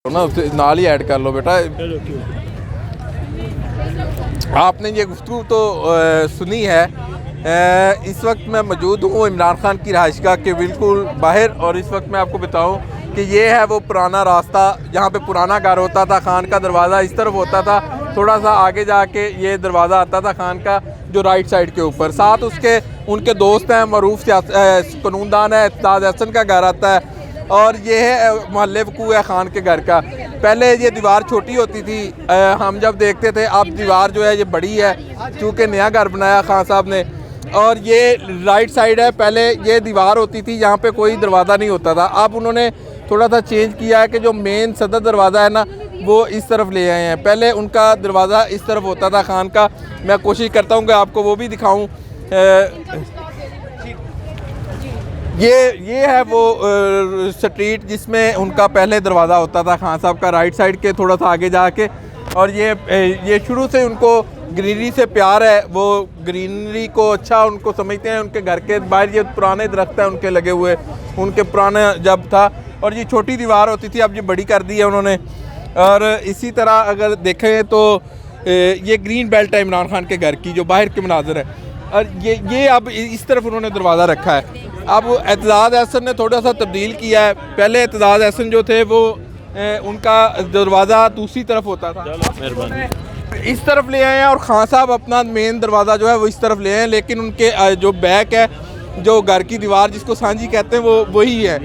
ना नाल ही ऐड कर लो बेटा। आपने ये गुफ्तगू तो सुनी है। इस वक्त मैं मौजूद हूँ इमरान खान की रहायशगाह के बिल्कुल बाहर, और इस वक्त मैं आपको बताऊँ कि ये है वो पुराना रास्ता जहाँ पे पुराना घर होता था। खान का दरवाज़ा इस तरफ होता था, थोड़ा सा आगे जाके ये दरवाज़ा आता था खान का, जो राइट साइड के ऊपर। साथ उसके उनके दोस्त हैं, मरूफ कानूनदान है, इत्ताद हसन का घर आता है, और ये है मोहल्ले वकू है खान के घर का। पहले ये दीवार छोटी होती थी, हम जब देखते थे। अब दीवार जो है ये बड़ी है, चूँकि नया घर बनाया खान साहब ने। और ये राइट साइड है, पहले ये दीवार होती थी, यहाँ पे कोई दरवाज़ा नहीं होता था। अब उन्होंने थोड़ा सा चेंज किया है कि जो मेन सदर दरवाज़ा है ना, वो इस तरफ ले आए हैं। पहले उनका दरवाज़ा इस तरफ होता था खान का। मैं कोशिश करता हूँ कि आपको वो भी दिखाऊँ। ये है वो स्ट्रीट जिसमें उनका पहले दरवाज़ा होता था खान साहब का, राइट साइड के थोड़ा सा आगे जाके। और ये शुरू से उनको ग्रीनरी से प्यार है, वो ग्रीनरी को अच्छा उनको समझते हैं। उनके घर के बाहर ये पुराने दरख्त हैं उनके लगे हुए, उनके पुराना जब था। और ये छोटी दीवार होती थी, अब ये बड़ी कर दी है उन्होंने। और इसी तरह अगर देखें तो ये ग्रीन बेल्ट है इमरान खान के घर की, जो बाहर के मनाजर है। और ये अब इस तरफ उन्होंने दरवाज़ा रखा है। अब इत्ताद हसन ने थोड़ा सा तब्दील किया है। पहले इत्ताद हसन जो थे वो उनका दरवाज़ा दूसरी तरफ होता था, इस तरफ ले आए हैं। और खान साहब अपना मेन दरवाज़ा जो है वो इस तरफ ले आए हैं। लेकिन उनके जो बैक है, जो घर की दीवार जिसको सांझी कहते हैं, वो वही है।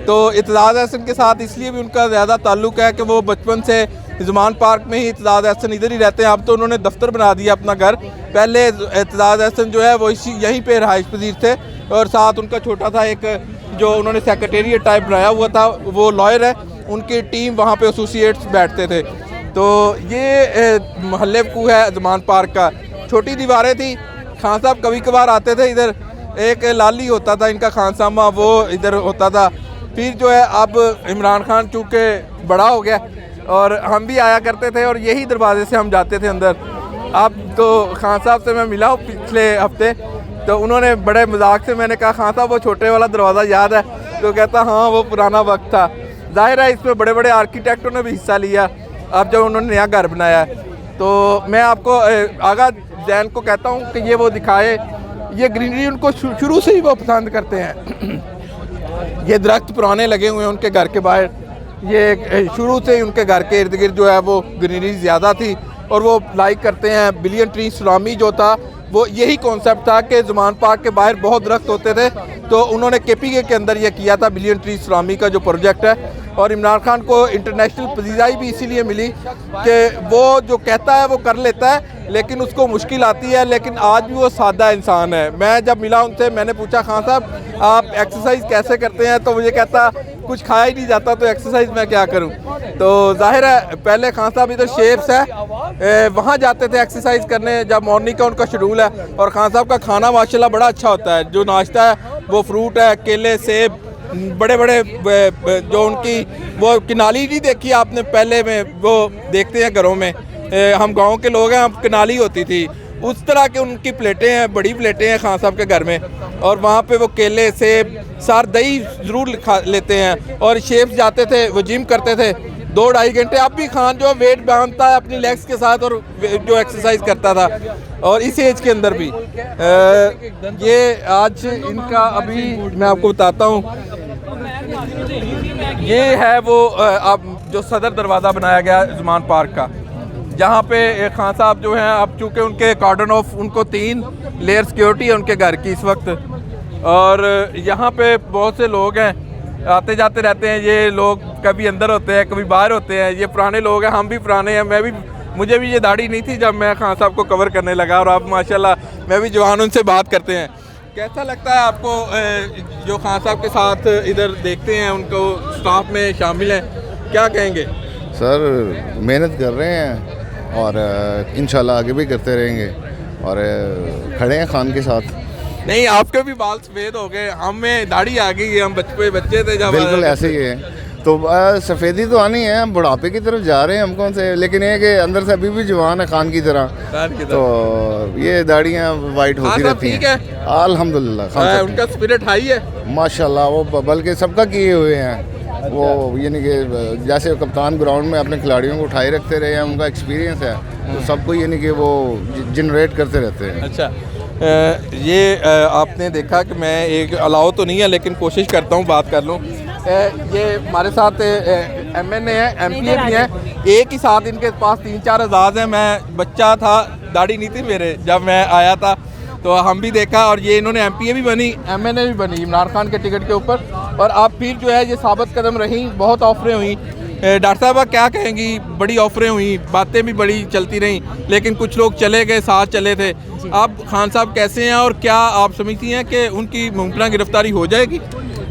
तो इत्ताद हसन के साथ इसलिए भी उनका ज़्यादा ताल्लुक़ है कि वो बचपन से ज़मान पार्क में ही इत्ताद हसन इधर ही रहते हैं। अब तो उन्होंने दफ्तर बना दिया अपना घर। पहले इत्ताद हसन जो है वो यहीं पे रहाइश पजीर थे। और साथ उनका छोटा था एक जो उन्होंने सेक्रेटेरिएट टाइप बनाया हुआ था, वो लॉयर है, उनकी टीम वहाँ पे एसोसिएट्स बैठते थे। तो ये मोहल्ले वकू है ज़मान पार्क का। छोटी दीवारें थी, खान साहब कभी कभार आते थे इधर। एक लाली होता था इनका खान साहब, वो इधर होता था। फिर जो है अब इमरान खान चूँकि बड़ा हो गया, और हम भी आया करते थे, और यही दरवाजे से हम जाते थे अंदर। अब तो खान साहब से मैं मिला हूँ पिछले हफ्ते, तो उन्होंने बड़े मजाक से, मैंने कहा खान साहब वो छोटे वाला दरवाज़ा याद है? तो कहता हाँ वो पुराना वक्त था। जाहिर है इसमें बड़े बड़े आर्किटेक्टों ने भी हिस्सा लिया अब जब उन्होंने नया घर बनाया है। तो मैं आपको आगा जैन को कहता हूँ कि ये वो दिखाए। ये ग्रीनरी उनको शुरू से ही वो पसंद करते हैं। ये दरख्त पुराने लगे हुए हैं उनके घर के बाहर। ये शुरू से ही उनके घर के इर्द गिर्द जो है वो ग्रीनरी ज़्यादा थी, और वो लाइक करते हैं। बिलियन ट्री सुनामी जो था वो यही कॉन्सेप्ट था कि ज़मान पार्क के बाहर बहुत दरख्त होते थे, तो उन्होंने KPK के अंदर ये किया था बिलियन ट्री सुनामी का जो प्रोजेक्ट है। और इमरान खान को इंटरनेशनल पजीराई भी इसीलिए मिली कि वो जो कहता है वो कर लेता है, लेकिन उसको मुश्किल आती है। लेकिन आज भी वो सादा इंसान है। मैं जब मिला उनसे, मैंने पूछा खान साहब आप एक्सरसाइज कैसे करते हैं? तो मुझे कहता कुछ खाया ही नहीं जाता, तो एक्सरसाइज मैं क्या करूं। तो जाहिर है पहले खान साहब इधर शेप्स है, वहाँ जाते थे एक्सरसाइज करने जब मॉर्निंग का उनका शेड्यूल है। और खान साहब का खाना माशाल्लाह बड़ा अच्छा होता है। जो नाश्ता है वो फ्रूट है, केले, सेब, बड़े बड़े जो उनकी वो किनाली नहीं देखी आपने पहले में, वो देखते हैं घरों में, हम गाँव के लोग हैं, हम किनाली होती थी, उस तरह के उनकी प्लेटें हैं, बड़ी प्लेटें हैं खान साहब के घर में। और वहाँ पे वो केले, सेब, सार, दही ज़रूर खा लेते हैं। और शेफ्स जाते थे, वो जिम करते थे 2-2.5 घंटे। अब भी खान जो वेट बांधता है अपनी लेग्स के साथ, और जो एक्सरसाइज करता था, और इस एज के अंदर भी। ये आज इनका अभी मैं आपको बताता हूँ, ये है वो अब जो सदर दरवाज़ा बनाया गया ज़मान पार्क का, जहाँ पे खान साहब जो हैं, अब चूँकि उनके कार्डन ऑफ, उनको 3 लेयर सिक्योरिटी है उनके घर की इस वक्त। और यहाँ पे बहुत से लोग हैं, आते जाते रहते हैं। ये लोग कभी अंदर होते हैं, कभी बाहर होते हैं। ये पुराने लोग हैं, हम भी पुराने हैं। मुझे भी ये दाढ़ी नहीं थी जब मैं खान साहब को कवर करने लगा, और अब माशाल्लाह मैं भी जवान उनसे बात करते हैं। कैसा लगता है आपको जो खान साहब के साथ इधर देखते हैं, उनको स्टाफ में शामिल हैं, क्या कहेंगे? सर मेहनत कर रहे हैं, और इंशाल्लाह आगे भी करते रहेंगे, और खड़े हैं खान के साथ। नहीं, आपके भी बाल सफ़ेद हो गए, हमें दाढ़ी आ गई है, हम बच्चे थे जब। बिल्कुल ऐसे ही है। तो सफ़ेदी तो आनी है, हम बुढ़ापे की तरफ जा रहे हैं हमको से, लेकिन ये कि अंदर से अभी भी जवान है खान की तरह। तो ये दाढ़ियाँ वाइट होती रहती हैं। अल्हम्दुलिल्लाह उनका स्पिरिट हाई है माशाल्लाह, वो बल्कि सबका किए हुए हैं। वो यानी कि जैसे कप्तान ग्राउंड में अपने खिलाड़ियों को उठाए रखते रहे हैं, उनका एक्सपीरियंस है, तो सबको यानी कि वो जनरेट करते रहते हैं। अच्छा, ये आपने देखा कि मैं एक अलाउ तो नहीं है लेकिन कोशिश करता हूँ बात कर लूँ। ये हमारे साथ MNA है, MPA भी हैं, एक ही साथ इनके पास 3-4 एजाज़ हैं। मैं बच्चा था, दाढ़ी नहीं थी मेरे जब मैं आया था, तो हम भी देखा, और ये इन्होंने MPA भी बनी, MNA भी बनी इमरान खान के टिकट के ऊपर। और अब फिर जो है ये साबित कदम रही, बहुत ऑफरें हुई। डॉक्टर साहब क्या कहेंगी, बड़ी ऑफरें हुई, बातें भी बड़ी चलती रहीं, लेकिन कुछ लोग चले गए, साथ चले थे। अब खान साहब कैसे हैं और क्या आप समझती हैं कि उनकी मुमकिन गिरफ्तारी हो जाएगी?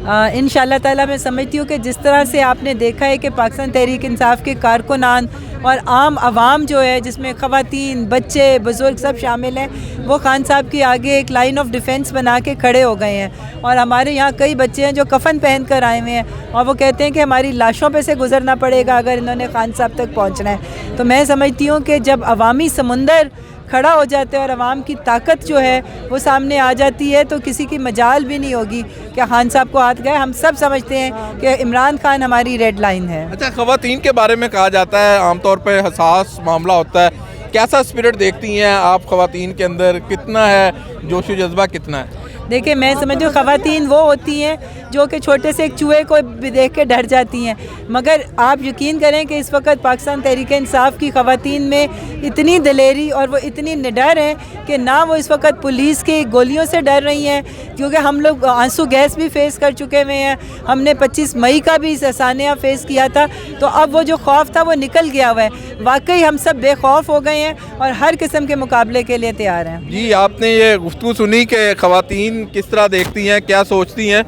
इंशाअल्लाह ताला मैं समझती हूँ कि जिस तरह से आपने देखा है कि पाकिस्तान तहरीक इंसाफ के कारकुनान और आम आवाम जो है, जिसमें ख़वातीन, बच्चे, बुज़ुर्ग सब शामिल हैं, वो खान साहब की आगे एक लाइन ऑफ डिफेंस बना के खड़े हो गए हैं। और हमारे यहाँ कई बच्चे हैं जो कफ़न पहन कर आए हुए हैं और वो कहते हैं कि हमारी लाशों पे से गुजरना पड़ेगा अगर इन्होंने खान साहब तक पहुँचना है। तो मैं समझती हूँ कि जब अवामी समुंदर खड़ा हो जाते हैं और अवाम की ताकत जो है वो सामने आ जाती है, तो किसी की मजाल भी नहीं होगी कि खान साहब को हाथ गए। हम सब समझते हैं कि इमरान खान हमारी रेड लाइन है। अच्छा, ख़वातीन के बारे में कहा जाता है आमतौर पर हसास मामला होता है, कैसा स्पिरिट देखती हैं आप ख़वातीन के अंदर, कितना है जोश व जज्बा, कितना है? देखिए, मैं समझती हूँ ख़वातीन वो होती हैं जो कि छोटे से एक चूहे को भी देख के डर जाती हैं, मगर आप यकीन करें कि इस वक्त पाकिस्तान तहरीक इंसाफ की ख़वातीन में इतनी दिलेरी और वो इतनी निडर हैं कि ना वो इस वक्त पुलिस की गोलियों से डर रही हैं, क्योंकि हम लोग आंसू गैस भी फेस कर चुके हुए हैं। हमने 25 मई का भी सानिया फेस किया था, तो अब वो जो खौफ था वो निकल गया हुआ है। वाकई हम सब बेखौफ हो गए हैं और हर किस्म के मुकाबले के लिए तैयार हैं। जी, आपने ये गुफ्तगू सुनी कि ख़वातीन किस तरह देखती हैं, क्या सोचती हैं,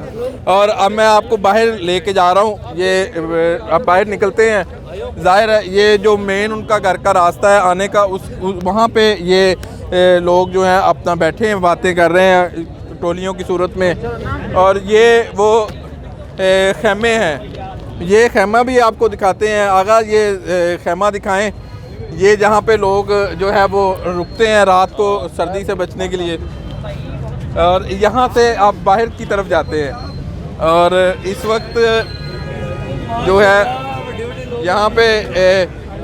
और अब मैं आपको बाहर लेके जा रहा हूँ। ये अब बाहर निकलते हैं, ज़ाहिर है ये जो मेन उनका घर का रास्ता है आने का, उस वहाँ पे ये लोग जो हैं अपना बैठे हैं, बातें कर रहे हैं टोलियों की सूरत में। और ये वो खेमे हैं, ये खेमा भी आपको दिखाते हैं आगा, ये खेमा दिखाएं, ये जहाँ पे लोग जो है वो रुकते हैं रात को सर्दी से बचने के लिए। और यहाँ से आप बाहर की तरफ जाते हैं और इस वक्त जो है यहाँ पे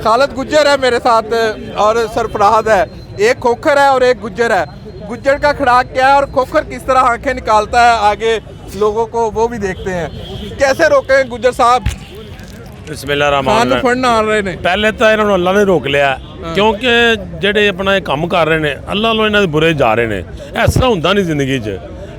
खालिद गुज्जर है मेरे साथ और सरफराज है, एक खोखर है और एक गुज्जर है। गुज्जर का खड़ाक क्या है और खोखर किस तरह आंखें निकालता है आगे लोगों को, वो भी देखते हैं। कैसे रोके गुज्जर साहब? बिस्मिल्लाह फड़ना आ रहे ने पहले तो इन्होंने अल्लाह ने रोक लिया, क्योंकि ਜਿਹੜੇ अपना ਕੰਮ ਕਰ ਰਹੇ ਨੇ ਅੱਲਾਹ ਵੱਲੋਂ ਇਹਨਾਂ ਦੇ ਬੁਰੇ ਜਾ ਰਹੇ ਨੇ। ਇਸ ਤਰ੍ਹਾਂ ਹੁੰਦਾ ਨਹੀਂ ਜ਼ਿੰਦਗੀ 'ਚ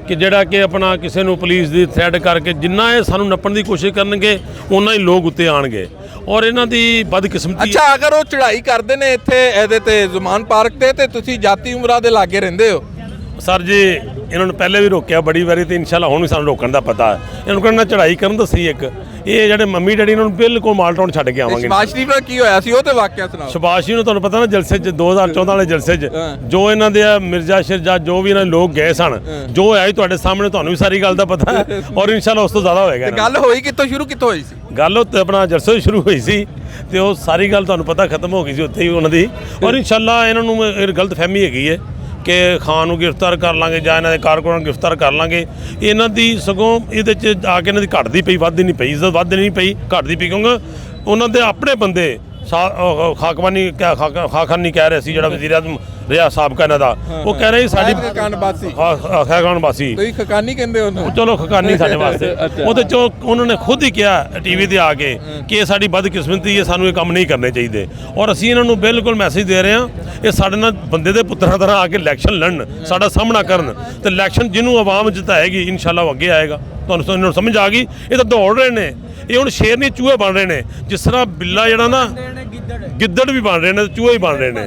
ਕਿ ਜਿਹੜਾ ਕਿ ਆਪਣਾ ਕਿਸੇ ਨੂੰ ਪੁਲਿਸ ਦੀ ਥ੍ਰੈਟ ਕਰਕੇ ਜਿੰਨਾ ਇਹ ਸਾਨੂੰ ਨੱਪਣ ਦੀ ਕੋਸ਼ਿਸ਼ ਕਰਨਗੇ ਉਹਨਾਂ ਹੀ ਲੋਕ ਉੱਤੇ ਆਣਗੇ ਔਰ ਇਹਨਾਂ ਦੀ ਬਦਕਿਸਮਤੀ। ਅੱਛਾ, ਅਗਰ ਉਹ ਚੜ੍ਹਾਈ ਕਰਦੇ ਨੇ ਇੱਥੇ ਇਹਦੇ ਤੇ ਜ਼ੁਮਾਨ ਪਾਰਕ ਤੇ ਤੁਸੀਂ ਜਾਤੀ ਉਮਰਾਂ ਦੇ ਲਾਗੇ ਰਹਿੰਦੇ ਹੋ? ਸਰ ਜੀ, ਇਹਨਾਂ ਨੂੰ ਪਹਿਲੇ ਵੀ ਰੋਕਿਆ ਬੜੀ ਵਾਰੀ ਤੇ ਇਨਸ਼ਾਅੱਲਾ ਹੁਣ ਵੀ ਸਾਨੂੰ ਰੋਕਣ ਦਾ ਪਤਾ ਹੈ। ਇਹਨਾਂ ਨੂੰ ਕਹਿੰਦਾ ਚੜ੍ਹਾਈ ਕਰਨ ਦੱਸੀ ਇੱਕ, ਇਹ ਜਿਹੜੇ ਮੰਮੀ ਡੈਡੀ ਇਹਨਾਂ ਨੂੰ ਬਿਲਕੁਲ ਮਾਲਟਾਊਨ ਛੱਡ ਕੇ ਆਵਾਂਗੇ। ਸ਼ਬਾਸ਼ ਸ਼ਰੀਫ ਨਾਲ ਕੀ ਹੋਇਆ ਸੀ ਉਹ ਤੇ ਵਾਕਿਆ ਸੁਣਾਓ। ਸ਼ਬਾਸ਼ ਜੀ ਨੂੰ ਤੁਹਾਨੂੰ ਪਤਾ ਨਾ ਜਲਸੇ 'ਚ 2014 ਵਾਲੇ ਜਲਸੇ 'ਚ ਜੋ ਇਹਨਾਂ ਦੇ ਮਿਰਜ਼ਾ ਸ਼ਿਰਜਾ ਜੋ ਵੀ ਇਹਨਾਂ ਦੇ ਲੋਕ ਗਏ ਸਨ, ਜੋ ਹੋਇਆ ਤੁਹਾਡੇ ਸਾਹਮਣੇ, ਤੁਹਾਨੂੰ ਵੀ ਸਾਰੀ ਗੱਲ ਦਾ ਪਤਾ ਹੈ ਔਰ ਇਨਸ਼ਾਅੱਲਾ ਉਸ ਤੋਂ ਜ਼ਿਆਦਾ ਹੋਏਗਾ। ਗੱਲ ਹੋਈ ਕਿੱਥੋਂ ਸ਼ੁਰੂ, ਕਿੱਥੋਂ ਹੋਈ ਸੀ ਗੱਲ? ਉੱਤੇ ਆਪਣਾ ਜਲਸੇ ਤੋਂ ਸ਼ੁਰੂ ਹੋਈ ਸੀ ਤੇ ਉਹ ਸਾਰੀ ਗੱਲ ਤੁਹਾਨੂੰ ਪਤਾ ਖਤਮ ਹੋ ਗਈ ਸੀ ਉੱਥੇ ਹੀ ਉਹਨਾਂ ਦੀ। ਔਰ ਇਨਸ਼ਾਅੱਲਾ ਇਹਨਾਂ ਨੂੰ ਇਹ ਗਲਤ ਫਹਿਮੀ ਹੈਗੀ ਹੈ ਕਿ ਖਾਨ ਨੂੰ ਗ੍ਰਿਫਤਾਰ ਕਰ ਲਾਂਗੇ ਜਾਂ ਇਹਨਾਂ ਦੇ ਕਾਰਕੁਨਾਂ ਨੂੰ ਗ੍ਰਿਫਤਾਰ ਕਰ ਲਾਂਗੇ। ਇਹਨਾਂ ਦੀ ਸਗੋਂ ਇਹਦੇ 'ਚ ਆ ਕੇ ਇਹਨਾਂ ਦੀ ਘਟਦੀ ਪਈ, ਵੱਧਦੀ ਨਹੀਂ ਪਈ, ਇੱਜ਼ਤ ਵੱਧ ਨਹੀਂ ਪਈ, ਘਟਦੀ ਪਈ, ਕਿਉਂਕਿ ਉਹਨਾਂ ਦੇ ਆਪਣੇ ਬੰਦੇ ਖਾਕਵਾਨੀ ਖਾਖਾਨੀ ਕਹਿ ਰਹੇ ਸੀ, ਜਿਹੜਾ ਵਜ਼ੀਰ ਆਜ਼ਮ ਰਿਹਾ ਸਾਬਕਾ ਇਹਨਾਂ ਦਾ, ਉਹ ਕਹਿ ਰਹੇ ਸਾਡੀ ਖਾਕਾਨ ਬਾਸੀ, ਤੁਸੀਂ ਖਕਾਨੀ ਕਹਿੰਦੇ ਹੋ? ਚਲੋ ਖਕਾਨੀ ਸਾਡੇ ਵਾਸਤੇ। ਉਹਦੇ 'ਚੋਂ ਉਹਨਾਂ ਨੇ ਖੁਦ ਹੀ ਕਿਹਾ ਟੀਵੀ ਤੇ ਆ ਕੇ ਕਿ ਇਹ ਸਾਡੀ ਬਦਕਿਸਮਤੀ ਹੈ, ਸਾਨੂੰ ਇਹ ਕੰਮ ਨਹੀਂ ਕਰਨੇ ਚਾਹੀਦੇ। ਔਰ ਅਸੀਂ ਇਹਨਾਂ ਨੂੰ ਬਿਲਕੁਲ ਮੈਸੇਜ ਦੇ ਰਹੇ ਹਾਂ, ਇਹ ਸਾਡੇ ਨਾਲ ਬੰਦੇ ਦੇ ਪੁੱਤਰਾਂ ਤਰ੍ਹਾਂ ਆ ਕੇ ਇਲੈਕਸ਼ਨ ਲੜਨ, ਸਾਡਾ ਸਾਹਮਣਾ ਕਰਨ, ਤੇ ਇਲੈਕਸ਼ਨ ਜਿਹਨੂੰ ਆਵਾਮ ਜਿਤਾਏਗੀ ਇਨਸ਼ਾਅੱਲਾ ਉਹ ਅੱਗੇ ਆਏਗਾ। ਤੁਹਾਨੂੰ ਸਮਝ ਆ ਗਈ? ਇਹ ਤਾਂ ਦੌੜ ਰਹੇ ਨੇ, ਇਹ ਹੁਣ ਸ਼ੇਰ ਨਹੀਂ ਚੂਹੇ ਬਣ ਰਹੇ ਨੇ। ਜਿਸ ਤਰ੍ਹਾਂ ਬਿੱਲਾ ਜਿਹੜਾ ਨਾ ਗਿੱਦੜ ਵੀ ਬਣ ਰਹੇ ਨੇ, ਚੂਹੇ ਹੀ ਬਣ ਰਹੇ ਨੇ।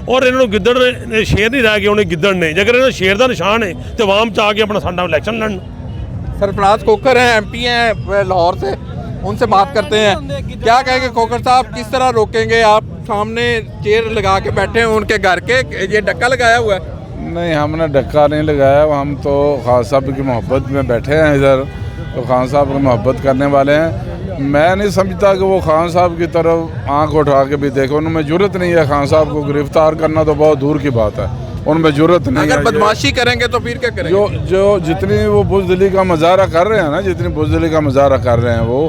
ਔਰ ਇਹਨਾਂ ਨੂੰ ਗਿੱਦੜ ਸ਼ੇਰ ਨਹੀਂ ਰਹਿ ਗਏ, ਉਹਨੇ ਗਿੱਦੜ ਨੇ। ਜੇਕਰ ਇਹਨਾਂ ਸ਼ੇਰ ਦਾ ਨਿਸ਼ਾਨ ਹੈ ਤੇ ਆਵਾਮ ਚ ਆ के अपना साਡਾ इलेक्शन लड़न। सरफराज खोखर हैं, MP हैं लाहौर से, उनसे बात करते हैं। क्या कहेंगे खोखर साहब, किस तरह रोकेंगे? आप सामने चेयर लगा के बैठे हैं उनके घर के, ये डक्का लगाया हुआ है? नहीं, हमने डक्का नहीं लगाया, हम तो खान साहब की मोहब्बत में बैठे हैं इधर, तो खान साहब की मोहब्बत करने वाले हैं। मैं नहीं समझता कि वो खान साहब की तरफ आंख उठा के भी देखे, उनमें जरूरत नहीं है खान साहब को गिरफ्तार करना, तो बहुत दूर की बात है, उनमें जरूरत नहीं है। अगर बदमाशी करेंगे तो फिर क्या करेंगे? जो जितनी वो बुज़दिली का मुजाहरा कर रहे हैं ना, जितनी बुज़दिली का मुजाहरा कर रहे हैं वो,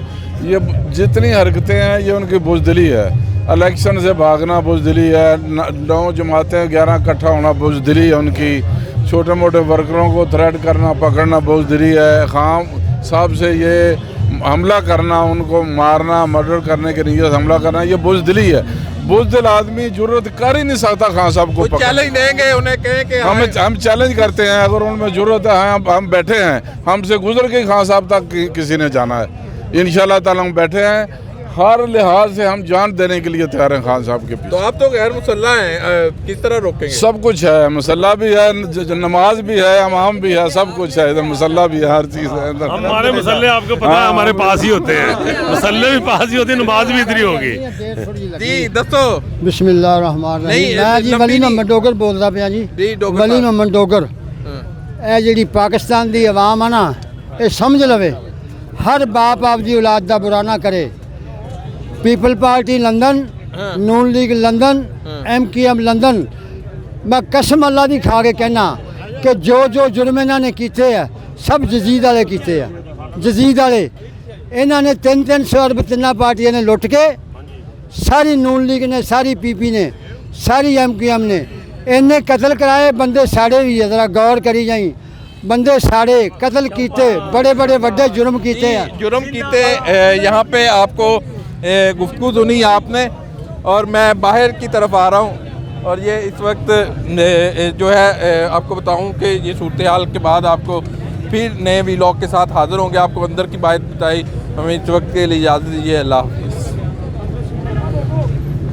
ये जितनी हरकतें हैं ये उनकी बुज़दिली है। इलेक्शन से भागना बुज़दिली है, 9 जमातें 11 इकट्ठा होना बुज़दिली है उनकी, छोटे मोटे वर्करों को थ्रेट करना पकड़ना बुज़दिली है, खान साहब से ये हमला करना, उनको मारना, मर्डर करने के नीयत हमला करना, ये बुज़दिली है। बुज़दिल आदमी जुर्रत कर ही नहीं सकता खान साहब को चैलेंज देंगे, उन्हें कहें कि हम चैलेंज करते हैं, अगर उनमें ज़रूरत है हम बैठे हैं, हमसे गुजर के खान साहब तक किसी ने जाना है, इंशाल्लाह ताला हम बैठे हैं, हर लिहाज से हम जान देने के लिए तैयार हैं खान साहब के पीछे। तो आप तो गैर मुसल्ला हैं, किस तरह रोकेंगे? सब कुछ है, मुसल्ला भी है, नमाज भी है, इमाम भी है, सब कुछ है इधर, मुसल्ला भी है, हर चीज़ है इधर। हमारे मुसल्ले आपको पता है हमारे पास ही होते हैं, मुसल्ले भी पास ही होते हैं, नमाज भी इधर ही होगी। जी दसो। बिस्मिल्लाह रहमान रहीम। मैं जी वली मोहम्मद डोगर बोलदा पिया जी। वली मोहम्मद डोगर। ਇਹ ਜਿਹੜੀ ਪਾਕਿਸਤਾਨ ਦੀ ਆਵਾਮ ਆ ਨਾ, ਇਹ ਸਮਝ ਲਵੇ ਹਰ ਬਾਪ ਆਪਦੀ ਔਲਾਦ ਦਾ ਬੁਰਾ ਨਾ ਕਰੇ। पीपल पार्टी लंदन, नून लीग लंदन, MKM लंदन, मैं कसम अल्लाह दी खा के कहना कि जो जुर्म इन्हों ने किए है सब जजीद वाले किए है। जजीद वाले इन्होंने 300 अरब 3 पार्टियां ने लुट के, सारी नून लीग ने, सारी PP ने, सारी MKM ने इन्हें कतल कराए, बंदे साड़े भी है, जरा गौर करी जाई, बंदे साड़े कतल किए, बड़े बड़े वड्डे जुर्म किए हैं। जुर्म किए, यहाँ पे आपको गुफ्तगू सुनी आपने, और मैं बाहर की तरफ आ रहा हूँ, और ये इस वक्त जो है आपको बताऊँ कि ये सूरत हाल के बाद आपको फिर नए व्लॉग के साथ हाज़िर होंगे। आपको अंदर की बात बताई, हमें इस वक्त के लिए इजाज़त दीजिए। अल्लाह हाफ़िज़।